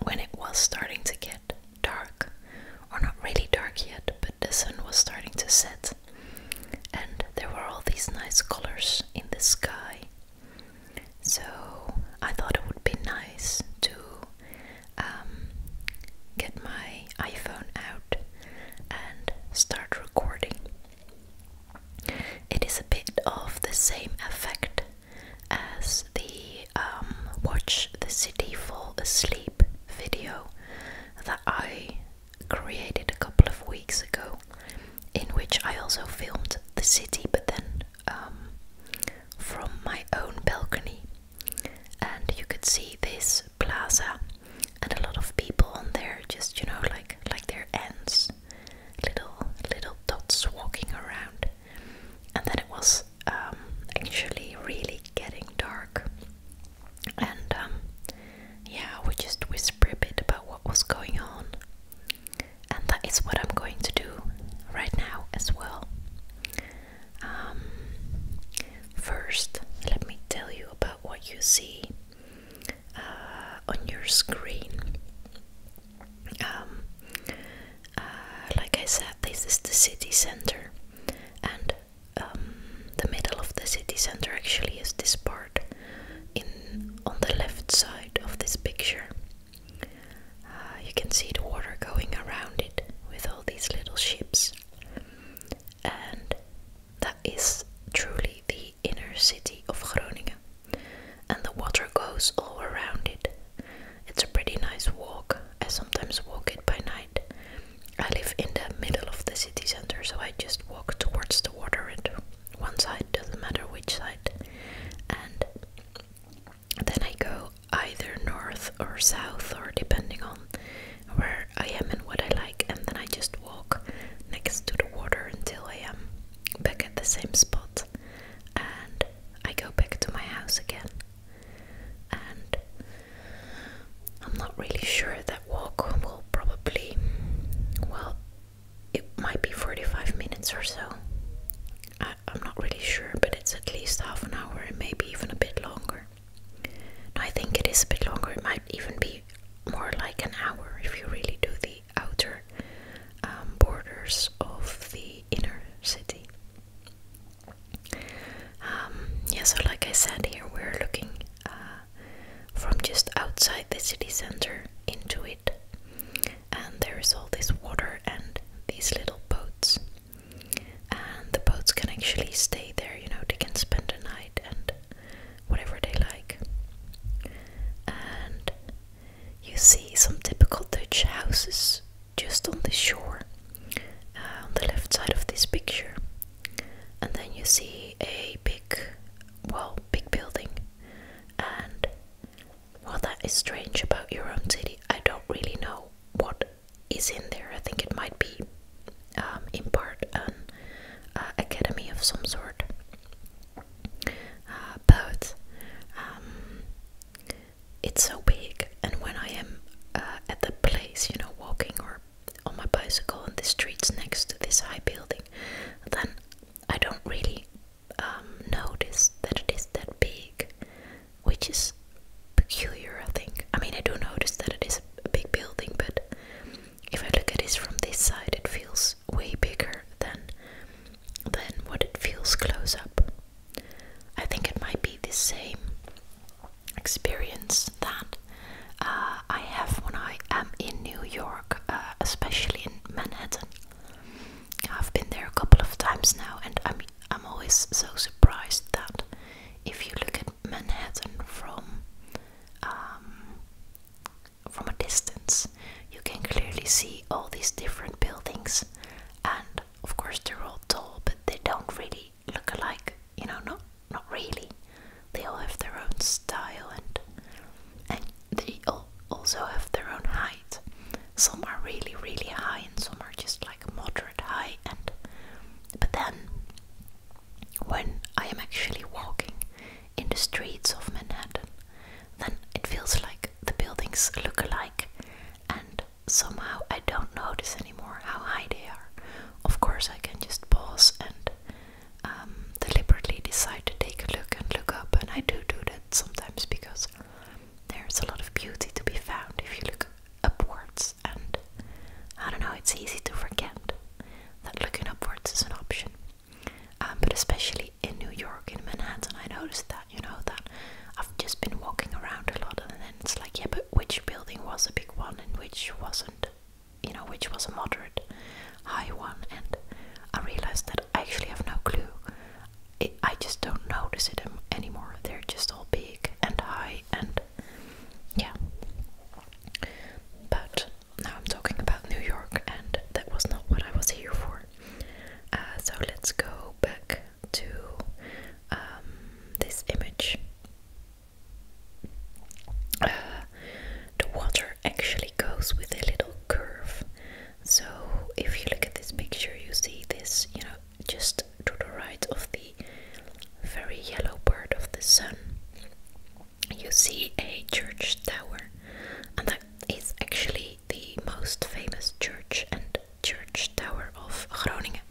when it was starting to get dark, or not really dark yet, but the sun was starting to set, and there were all these nice colors in the sky. So I thought it would be nice to get my iPhone out and start recording. It is a bit of the same effect as the Watch the City Fall Asleep video that I created a couple of weeks ago, in which I also filmed the city, but then from my own balcony, and you could see this plaza and a lot of people on there, just, you know, like they're ants, little dots walking around. And then it was actually really getting dark, and yeah, we just whisper a bit about what was going on, and that is what I'm going to do right now as well. First, let me tell you about what you see on your screen. Like I said, this is the city center, and the middle of the city center actually is this part on the left side of this picture. You can see the water going around it with all these little ships, and that is truly the inner city of Groningen, and the water goes all around it. It's a pretty nice walk. I sometimes walk it by night. I live in the middle of the city center, so I just walk towards the water and one side, doesn't matter which side, and then I go either north or south, or depending on where I am and what I like, and then I just walk next to the water until I am back at the same spot, and I go back to my house again. And I'm not really sure, that walk will probably, well, it might be 45 minutes or so. I'm not really sure, but it's at least half an hour and maybe even a bit longer. No, I think it is a bit longer. It might even be more like an hour if you really do the outer borders of the inner city. Yeah, so like I said, here we're looking from just outside the city center into it, and there is all this water and these little boats, and the boats can actually stay there, you know, they can spend the night and whatever they like. And you see some typical Dutch houses just on the shore, on the left side of this picture, and then you see a big building. And well, that is strange about your own city. I don't really know what is in there. I think it might be in part an academy of some sort, but it's so big, and when I am at the place, you know, walking or on my bicycle on the streets next to this high building, then I don't really notice that it is that big, which is peculiar, I think. I mean, I do notice that it is a big building, but if I look at it from this side, it feels way bigger than what it feels close up. I think it might be the same experience that I have when I am in New York, especially in Manhattan. I've been there a couple of times now, and I'm always so surprised that if you look at Manhattan from a distance, you can clearly see all these different buildings, and of course they're all tall, but they don't really look alike, you know, not really. They all have their own style, and they all also have their own height. Some are really, really high, and some are just like moderate high, but then when I am actually walking in the streets of Manhattan, then it feels like the buildings look alike, and somehow I don't notice anymore how high they are. Of course, I can just pause and deliberately decide to take a look and look up, and I do that sometimes because there's a lot of beauty to be found if you look which was a moderate high one, and I realized that I actually have no clue. I just don't notice it anymore. They're just all big and high, and yeah. But now I'm talking about New York, and that was not what I was here for. So let's go back to this image. The water actually goes with a little curve. So if you look at this picture, you see this, just to the right of the very yellow part of the sun, you see a church tower, and that is actually the most famous church and church tower of Groningen.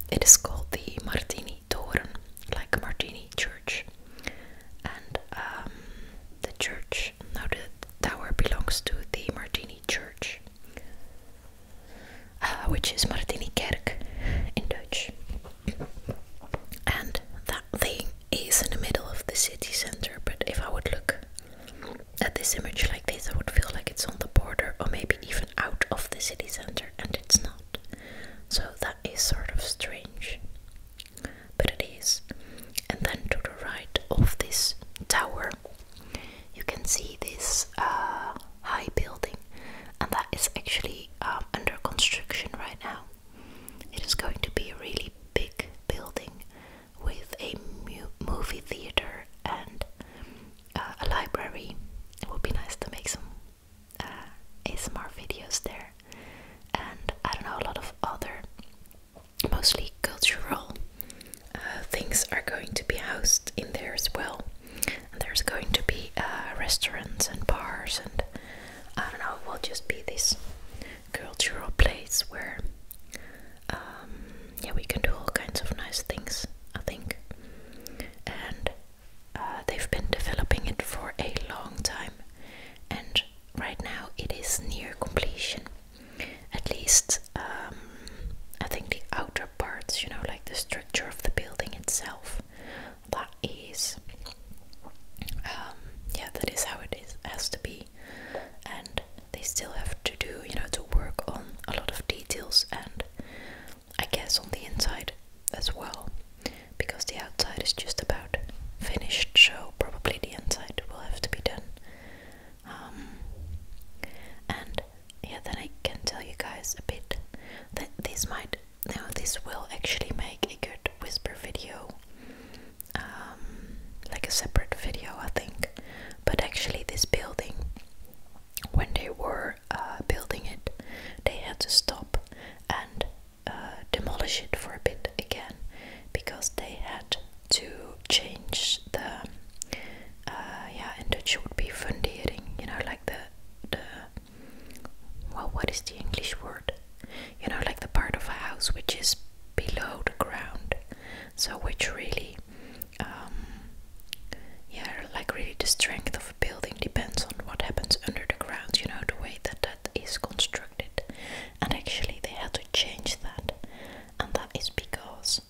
It is called the Martini Toren, like Martini Church, and the church, now the tower belongs to the Martini Church, which is Martini Kerk in Dutch. And that thing is in the middle of the city center, but if I would look at this image like this, I would feel like it's on the border or maybe even out of the city center, and it's not. So that is sort of strange, but it is. And then to the right of this tower, you can see this high building, and that is actually under construction right now. It is going to be a really big building with a movie theater and a library. It would be nice to make some ASMR videos there, and I don't know, a lot of other mostly cultural things are going to be housed in there as well. And there's going to be restaurants and bars, and I don't know, it will just be this cultural place where yeah, we can do all kinds of nice things, I think. And they've been developing it for a long time, and right now it is near completion. At least I think the outer parts, like the structure of the building itself, that is yeah, that is how it has to be. And they still have to do, to work on a lot of details, and I guess on the inside as well, because the outside is just about finished, so probably the inside will have to be done. And yeah, then I can tell you guys a bit that this will actually make a good whisper video, like a separate video, I think. But actually this building, when they were building it, they had to stop and demolish it for a bit again, because they had to change the yeah, in Dutch it would be fundering, like the well, what is the English word? Like the part of a house which is below the ground, so which really yeah, like really the strength of a building depends on what happens under the ground, the way that is constructed. And actually they had to change that, and that is because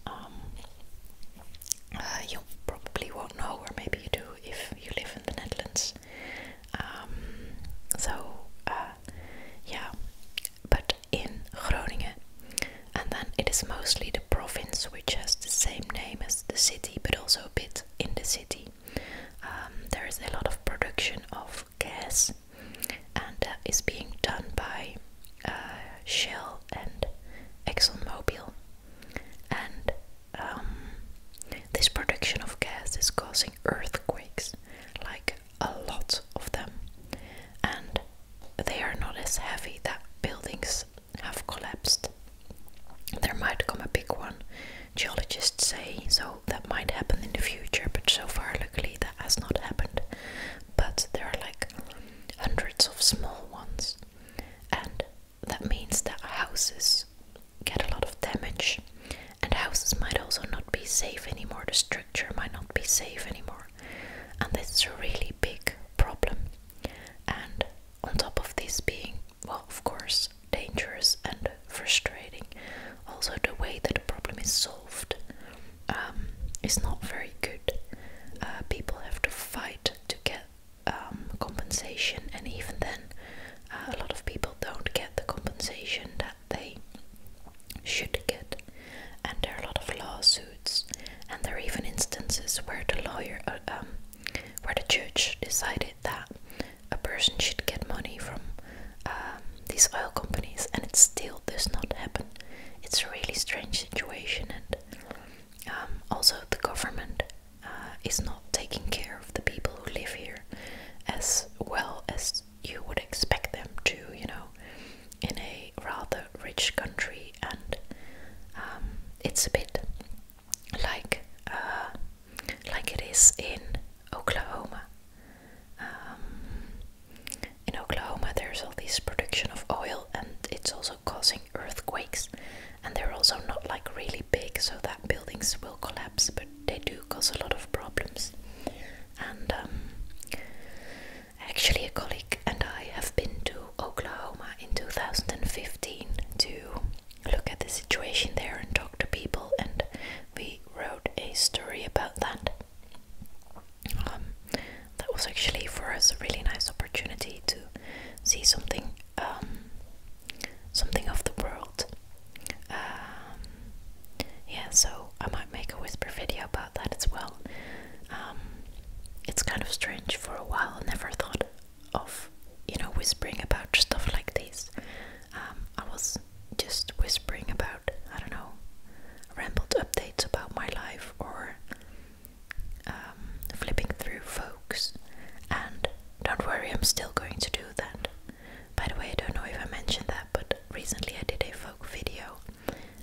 you probably won't know, or maybe you do if you live in the Netherlands. Yeah, but in Groningen, and then it is mostly the province which has the same name as the city, but also a bit in the city. There is a lot of production of gas, and that is being done by Shell and ExxonMobil. And this production of gas is causing earthquakes, like a lot of them, and they are not as heavy that buildings have collapsed. There might come a big one, geologists say, so that might happen in the future, but so far luckily that has not happened. But there are like hundreds of small ones, and that means that houses get a lot of damage, and houses might also not be safe anymore. The structure might not be safe anymore, and this is a really big problem. And on top of this being, well, of course, dangerous and frustrating, also the way that the problem is solved is not very good. People have to fight to get compensation, and even then a lot worry, I'm still going to do that. By the way, I don't know if I mentioned that, but recently I did a folk video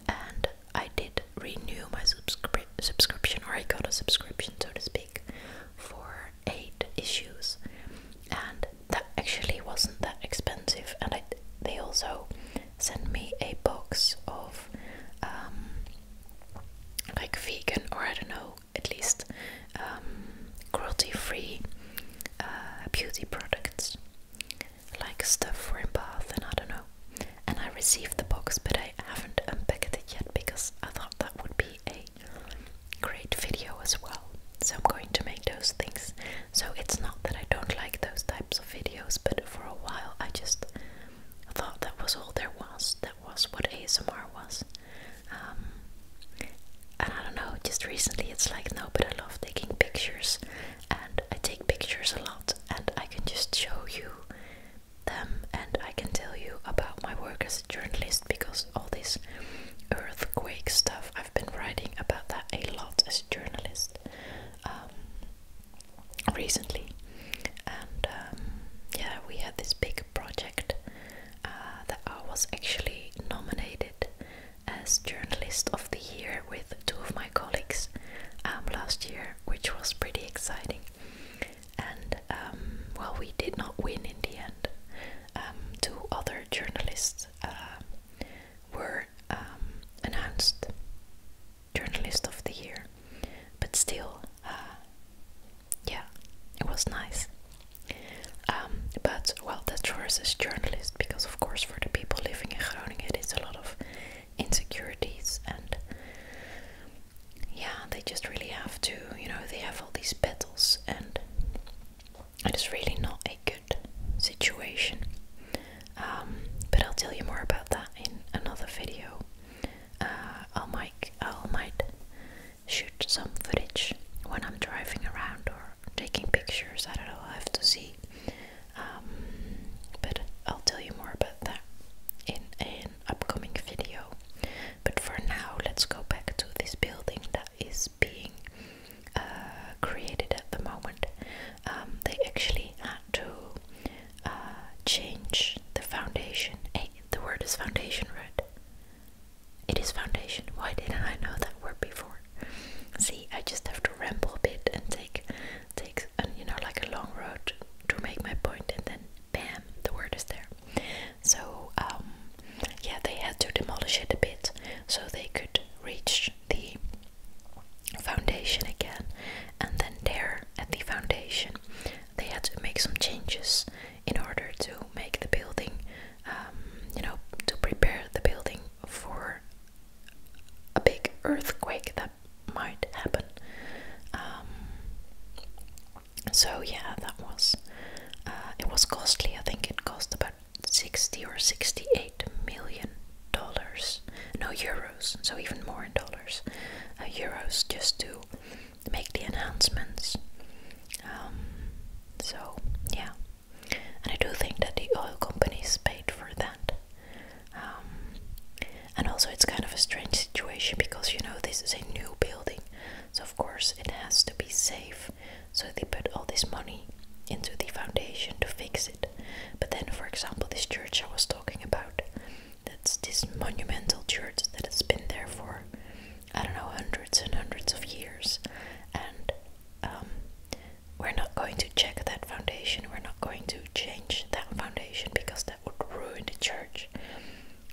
and I did renew my subscription, or I got a subscription, so to speak, for 8 issues, and that actually wasn't that expensive. And they also sent me a box of like vegan, or I don't know, at least cruelty-free beauty products, like stuff for a bath and I don't know. And I received the box, but I haven't unpacked it yet because I thought that would be a great video as well. So I'm going to make those things. So it's not that I don't like those types of videos, but for a while I just thought that was all there was. That was what ASMR was. And I don't know, just recently it's like, no, but I love taking pictures, and I take pictures a lot, and I can just show you them, and I can tell you about my work as a journalist, because all this earthquake stuff, I've been writing about that a lot as a journalist recently. And yeah, we had this big project that I was actually nominated as Journalist of the Year with 2 of my colleagues last year, which was pretty exciting. And well, we did not win in the end. 2 other journalists were announced Journalist of the Year, but still, yeah, it was nice. But well, that's for us as journalists, because of course for the people living in Groningen it's a lot of insecurities, and yeah, they just really have to, you know, they have all these battles, and it is really not a good situation. But I'll tell you more about that in another video. I might shoot some footage when I'm driving around or taking pictures. I don't know, I'll have to see. But I'll tell you more about that in an upcoming video. But for now, let's go back to this building that is being created at the moment. They actually had to change the foundation. Hey, the word is foundation, right? It is foundation. Why didn't I know that word before? See, I just have to ramble a bit and take you know, like a long road to make my point, and then bam, the word is there. So yeah, they had to demolish it a bit so they could reach the foundation again, and then there at the foundation they had to make some changes in order to make the building, you know, to prepare the building for a big earthquake that might happen. So yeah, that was it was costly. I think it cost about 60 or 68 million dollars, no, euros, so even more in dollars, euros, just to make the enhancements. So yeah, and I do think that the oil companies paid for that. And also it's kind of a strange situation, because you know, this is a new building, so of course it has to be safe, so they put all this money into the foundation to fix it. But then, for example, this church I was talking about, that's this monumental church that has been there for, I don't know, hundreds and hundreds of years, and we're not going to check that foundation, we're not going to change that foundation, because that would ruin the church.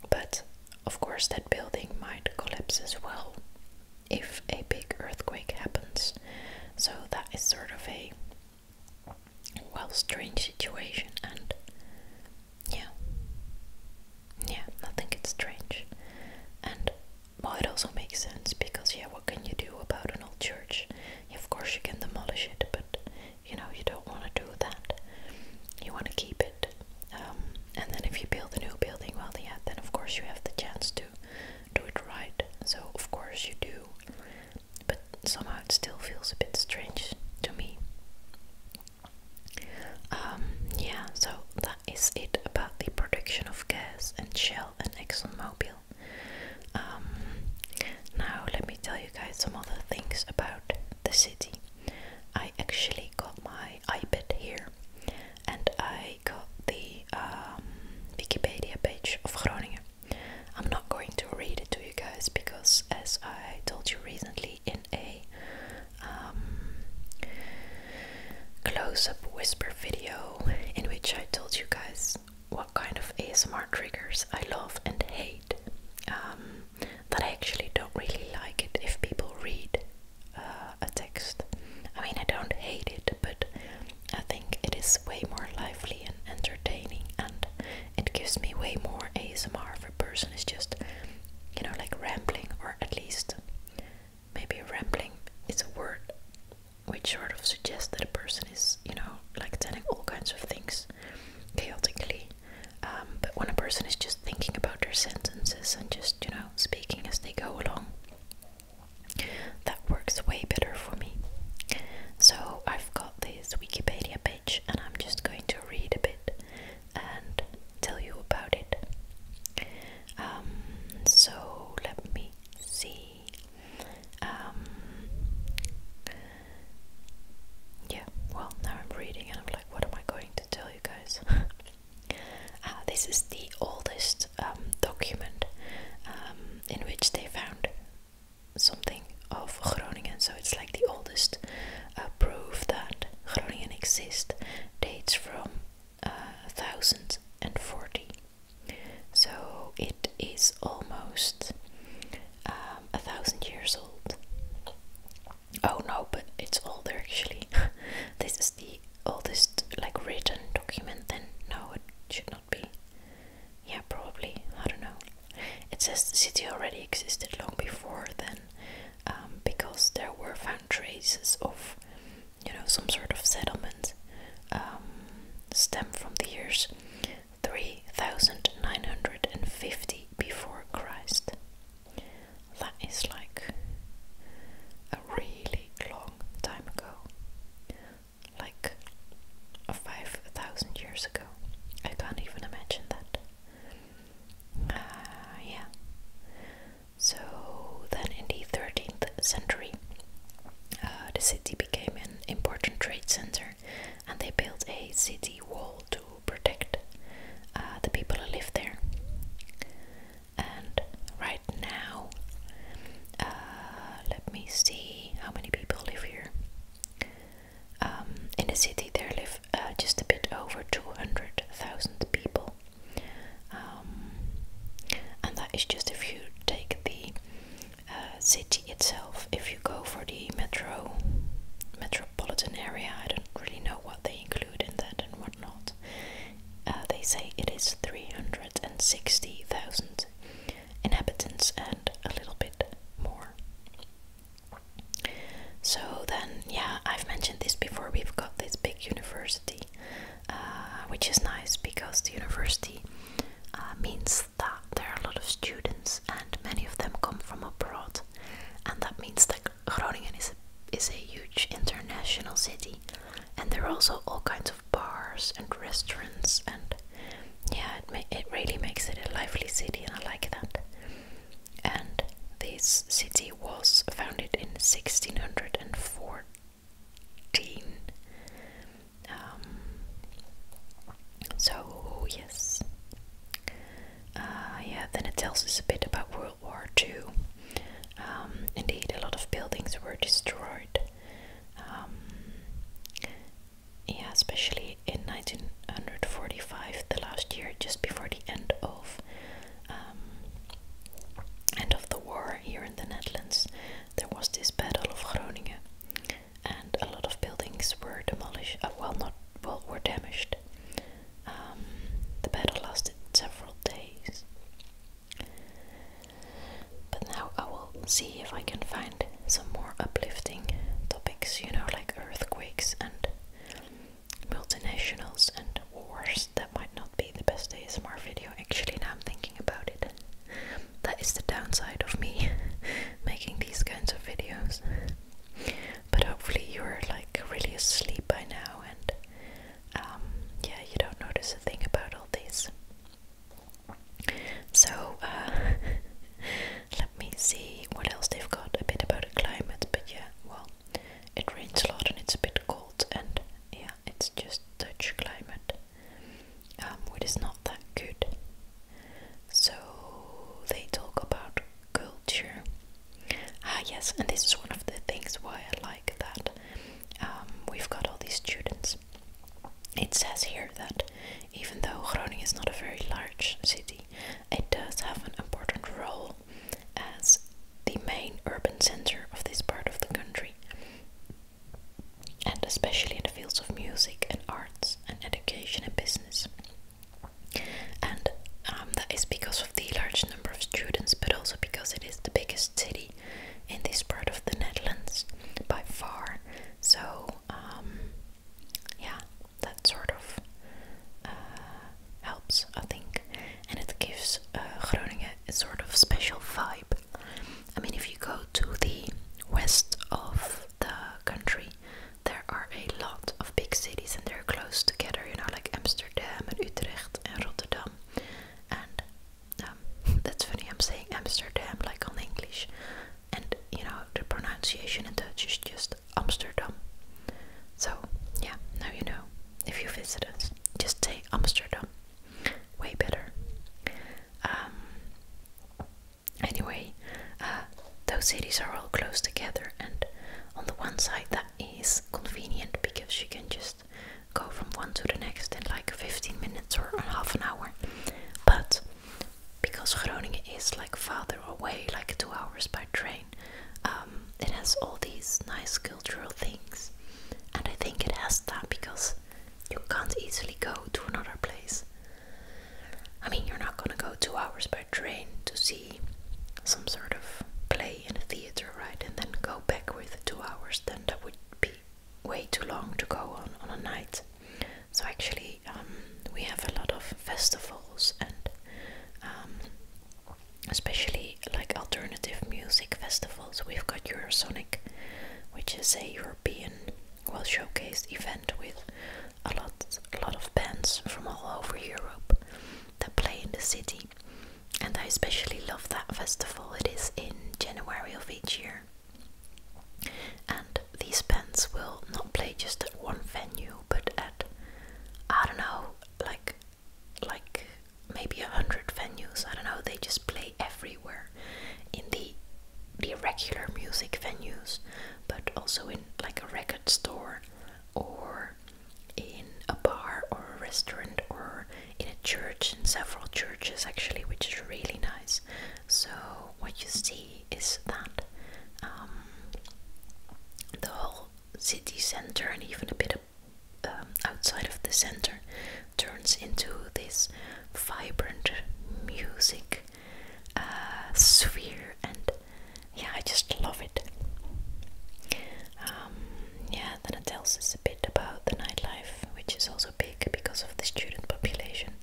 But of course that building might collapse as well if a big earthquake happens. So that is sort of a, well, strange situation. And yeah, I think it's strange. And well, it also makes sense, because yeah, what can you do about an old church? Yeah, of course you can demolish it, but you know, you don't want to do that. You want to keep it. And then if you build a new building, well, yeah, then of course you have the chance to do it right. So of course you do. But somehow it still feels a bit strange to me. Yeah, so that is it about the production of gas and Shell and ExxonMobil. Now let me tell you guys some other things about the city. I actually got my iPad here, and I years 3950 before Christ. That is like a really long time ago, like 5,000 years ago. I can't even imagine that. Yeah. So then in the 13th century, the city became an important trade center, and they built a city wall to protect the people who live there. And right now, let me see how many people live here. In the city there live just a bit over 200,000 people. And that is just if you take the city itself. If you go for the metropolitan area, I don't really know what they include in that and what not. They say it is 360,000 inhabitants and a little bit more. So then, yeah, I've mentioned this before, we've got this big university, which is nice because the university means that there are a lot of students and many of them come from abroad, and that means that Groningen is a huge international city, and there are also all kinds of bars and restaurants, and yeah, it really makes it a lively city, and I like that. And this city was founded in 1614. So yes. Yeah, then it tells us a bit about World War II. Indeed, a lot of buildings were destroyed. Yeah, especially in 1945, the last year just before the end of the war here in the Netherlands, there was this Battle of Groningen, and a lot of buildings were demolished. Were damaged. The battle lasted several days. But now I will see if I can find some more uplifting topics, like earthquakes and multinationals and wars. That might not be the best ASMR video, actually, now I'm thinking about it. That is the downside of me making these kinds of videos. But hopefully you're like really asleep by now, and yeah, you don't notice a thing about all this. So let me see what else they've got. A bit about the climate, but yeah, well, it rains a lot and it's a bit cold, and yeah, it's just Dutch climate, which is not that good. So they talk about culture. Yes, and this is one of the things why I like that we've got all these students. It says here that even though Groningen is not a very large city, it does have an important role as the main urban center of this part of the country, and especially in the fields of music and arts and education and business. And that is because of the large number of students, but also because it is the biggest city in this part of the Netherlands by far. So yeah, that sort of helps, I think, and it gives Groningen a sort of special vibe. I mean, if you go to the west of the country, there are a lot of big cities and they're close together, like Amsterdam and Utrecht and Rotterdam. And that's funny, I'm saying Amsterdam like on English, and the pronunciation in Dutch is just Amsterdam. So yeah, now you know. If you visit us, just say Amsterdam. Way better. Anyway, those cities are all close together, and on the one side that is convenient because you can just go from one to the next in like 15 minutes or half an hour. But because Groningen is like farther away, like 2 hours by train, it has all these nice cultural things, and I think it has that because you can't easily go to another place. I mean, you're not gonna go 2 hours by train to see some sort of play in a theater, right? And then go back with 2 hours, then that would be way too long to go on a night. So actually, we have also in like a record store or in a bar or a restaurant or in a church, in several churches actually, which is really nice. So what you see is that the whole city center and even a bit of outside of the center turns into this vibrant music sphere, and yeah, I just love it. Yeah, then it tells us a bit about the nightlife, which is also big because of the student population.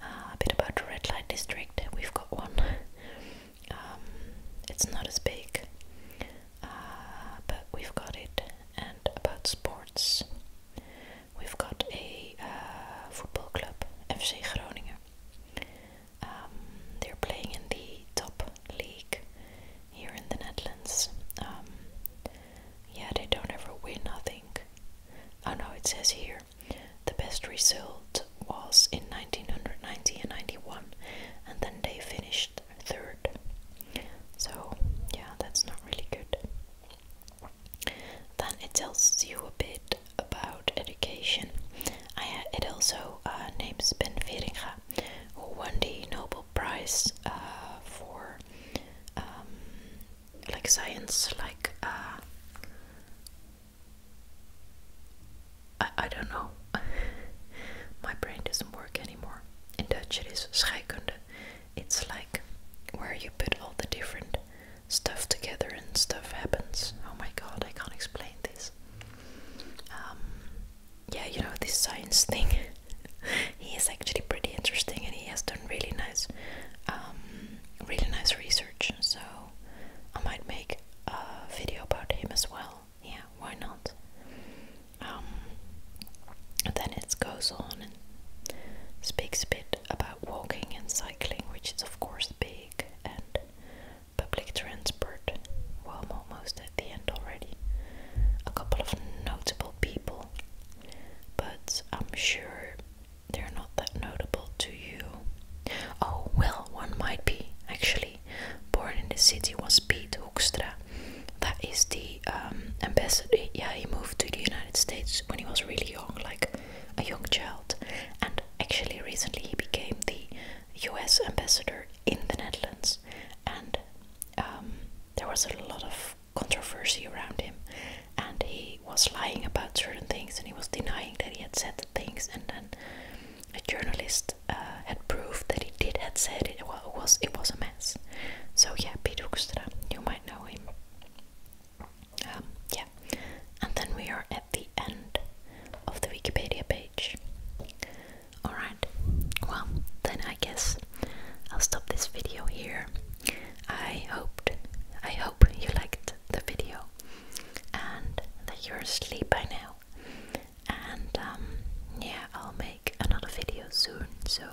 A bit about the red light district, we've got one. It's not as big, but we've got it. And about sports, we've got a football club, FC Groningen. They're playing in the top league here in the Netherlands. Yeah, they don't ever win, I think. Oh no, it says here the best result was in 1990 and 91, and then they finished third. So yeah, that's not really good. Then it tells you a bit about education. It also names MissVindicat, who won the Nobel Prize for like science, like I don't know. My brain doesn't work anymore. In Dutch it is scheikunde. It's like where you put all the different stuff together and stuff happens. Oh my god, I can't explain this. Yeah, you know, this science thing. He is actually pretty interesting, and he has done really nice research. So I might make a video about him as well. Yeah, why not? Then it goes on and speaks a bit about walking and cycling, which is of course big, and public transport. Well, I'm almost at the end already. A couple of notable people, but I'm sure they're not that notable to you. Oh, well, one might be actually. Born in the city was Piet Hoekstra. That is the ambassador. Yeah, he moved to the United States when he was really young, like a young child, and actually recently he became the US ambassador in the Netherlands, and there was a lot of controversy around him, and he was lying about certain things, and he was denying that he had said the things, and then a journalist had proved that he did had said it. Well, it was a mess. So yeah, Piet Hoekstra, you might know him. Yeah, and then we are at the end of the Wikipedia page. Alright, well, then I guess I'll stop this video here. I hope you liked the video and that you're asleep by now. And yeah, I'll make another video soon, so